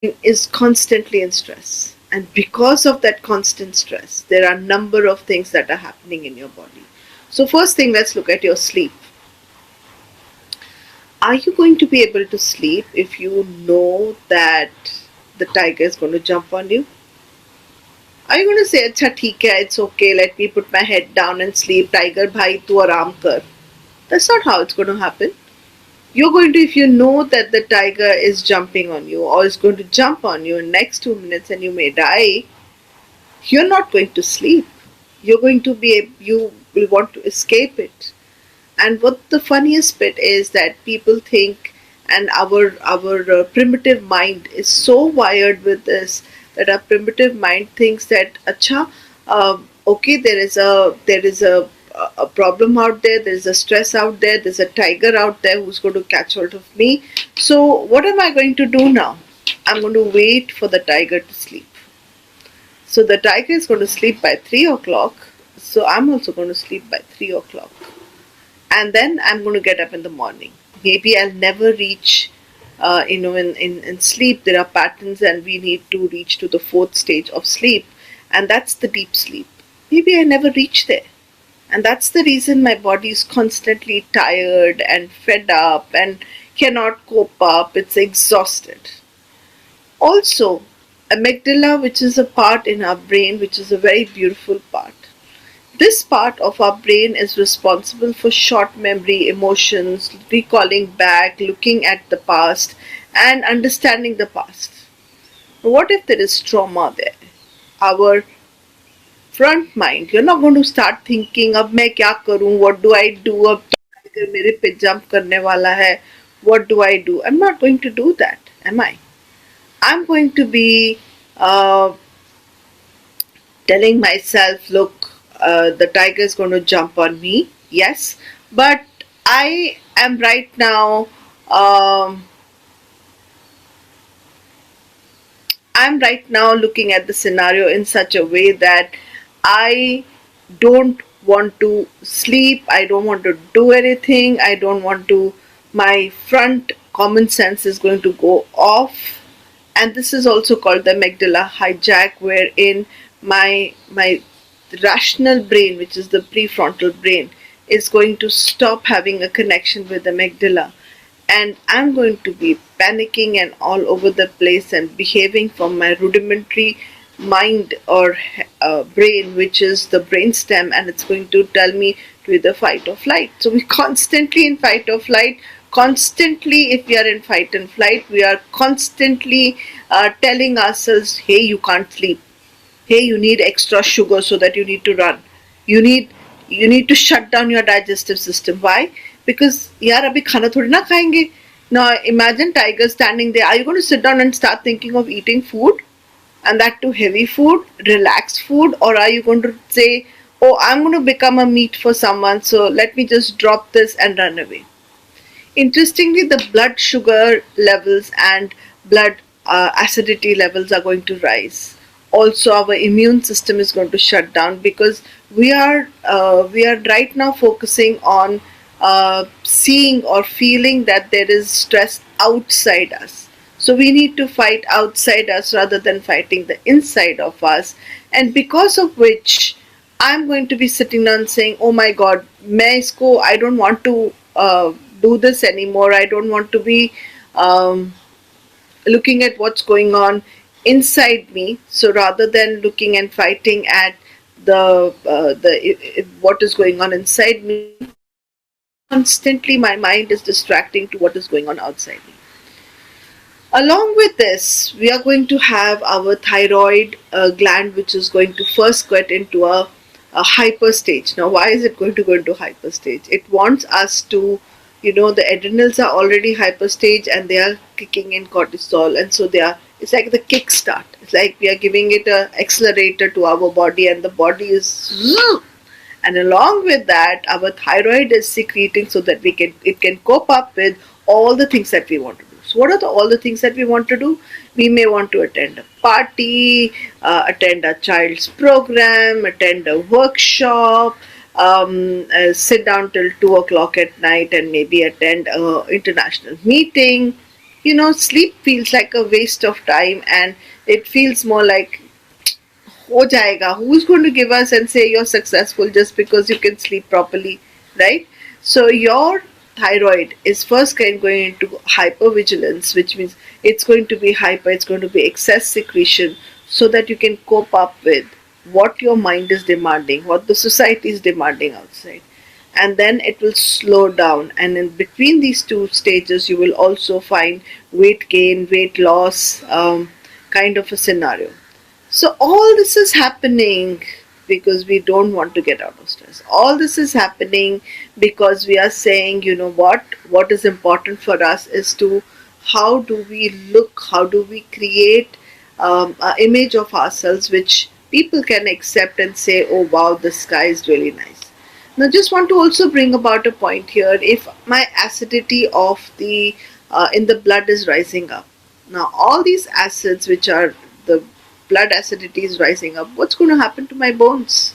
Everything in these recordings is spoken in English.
is constantly in stress. And because of that constant stress, there are a number of things that are happening in your body. So first thing, let's look at your sleep. Are you going to be able to sleep if you know that the tiger is going to jump on you? Are you going to say, "Acha, theek hai, it's okay, let me put my head down and sleep, tiger bhai, tu aaram kar"? That's not how it's going to happen. You're going to, if you know that the tiger is jumping on you or is going to jump on you in next 2 minutes and you may die, you're not going to sleep. You're going to be, you will want to escape it. And what the funniest bit is that people think, and our primitive mind is so wired with this, that our primitive mind thinks that, acha, okay, there is a problem out there, there's a stress out there, there's a tiger out there who's going to catch hold of me. So what am I going to do now? I'm going to wait for the tiger to sleep. So the tiger is going to sleep by 3 o'clock. So I'm also going to sleep by 3 o'clock. And then I'm going to get up in the morning. Maybe I'll never reach, in sleep, there are patterns, and we need to reach to the fourth stage of sleep, and that's the deep sleep. Maybe I never reach there. And that's the reason my body is constantly tired and fed up and cannot cope up. It's exhausted. Also, amygdala, which is a part in our brain, which is a very beautiful part. This part of our brain is responsible for short memory, emotions, recalling back, looking at the past, and understanding the past. What if there is trauma there? Our front mind, you're not going to start thinking, अब मैं क्या करूं, what do I do, अब tiger मेरे पे jump करने वाला है, what do I do? I'm not going to do that, am I? I'm going to be telling myself, look, the tiger is going to jump on me, yes, but I am right now. I'm right now looking at the scenario in such a way that I don't want to sleep, I don't want to do anything, I don't want to, my front common sense is going to go off. And this is also called the amygdala hijack, wherein my rational brain, which is the prefrontal brain, is going to stop having a connection with the amygdala, and I'm going to be panicking and all over the place and behaving from my rudimentary mind or brain, which is the brainstem, and it's going to tell me to either fight or flight. So we're constantly in fight or flight. Constantly, if we are in fight and flight, we are constantly telling ourselves, hey, you can't sleep. Hey, you need extra sugar so that you need to run. You need to shut down your digestive system. Why? Because yaar abhi khana thodi na khayenge. Now imagine tiger standing there. Are you going to sit down and start thinking of eating food? And that too heavy food, relaxed food? Or are you going to say, oh, I'm going to become a meat for someone, so let me just drop this and run away? Interestingly, the blood sugar levels and blood acidity levels are going to rise. Also, our immune system is going to shut down, because we are right now focusing on seeing or feeling that there is stress outside us. So we need to fight outside us rather than fighting the inside of us, and because of which I'm going to be sitting down saying, oh my god, I don't want to do this anymore. I don't want to be looking at what's going on inside me. So rather than looking and fighting at what is going on inside me, constantly my mind is distracting to what is going on outside me. Along with this, we are going to have our thyroid gland, which is going to first get into a hyper stage. Now, why is it going to go into hyper stage? It wants us to, the adrenals are already hyper stage and they are kicking in cortisol, and so it's like the kickstart. It's like we are giving it an accelerator to our body, and the body is, and along with that, our thyroid is secreting so that it can cope up with all the things that we want to do. So what are all the things that we want to do? We may want to attend a party, attend a child's program, attend a workshop, sit down till 2 o'clock at night and maybe attend an international meeting, sleep feels like a waste of time, and it feels more like ho jayega. Who's going to give us and say you're successful just because you can sleep properly, right? So your thyroid is first going into hypervigilance, which means it's going to be hyper, it's going to be excess secretion, so that you can cope up with what your mind is demanding, what the society is demanding outside. And then it will slow down, and in between these two stages you will also find weight gain, weight loss, kind of a scenario. So all this is happening because we don't want to get out of stress. All this is happening because we are saying, what is important for us is to how do we look, how do we create an image of ourselves which people can accept and say, oh wow, this guy is really nice. Now, just want to also bring about a point here. If my acidity of the in the blood is rising up, now all these acids which are the blood acidity is rising up, what's going to happen to my bones?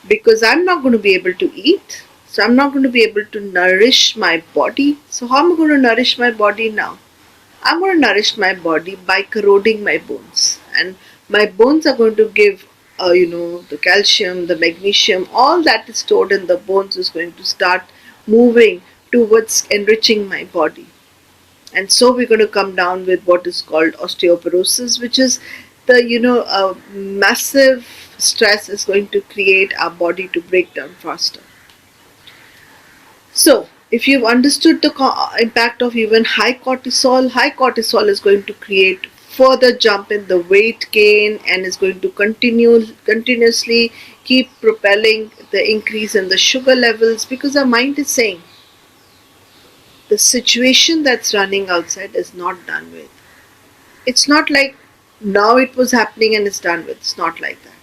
Because I'm not going to be able to eat, so I'm not going to be able to nourish my body. So how am I going to nourish my body now? I'm going to nourish my body by corroding my bones, and my bones are going to give, the calcium, the magnesium, all that is stored in the bones is going to start moving towards enriching my body. And so we're going to come down with what is called osteoporosis, which is the massive stress is going to create our body to break down faster. So if you've understood the impact of even high cortisol is going to create further jump in the weight gain, and is going to continuously keep propelling the increase in the sugar levels, because our mind is saying the situation that's running outside is not done with. It's not like now it was happening and it's done with. It's not like that.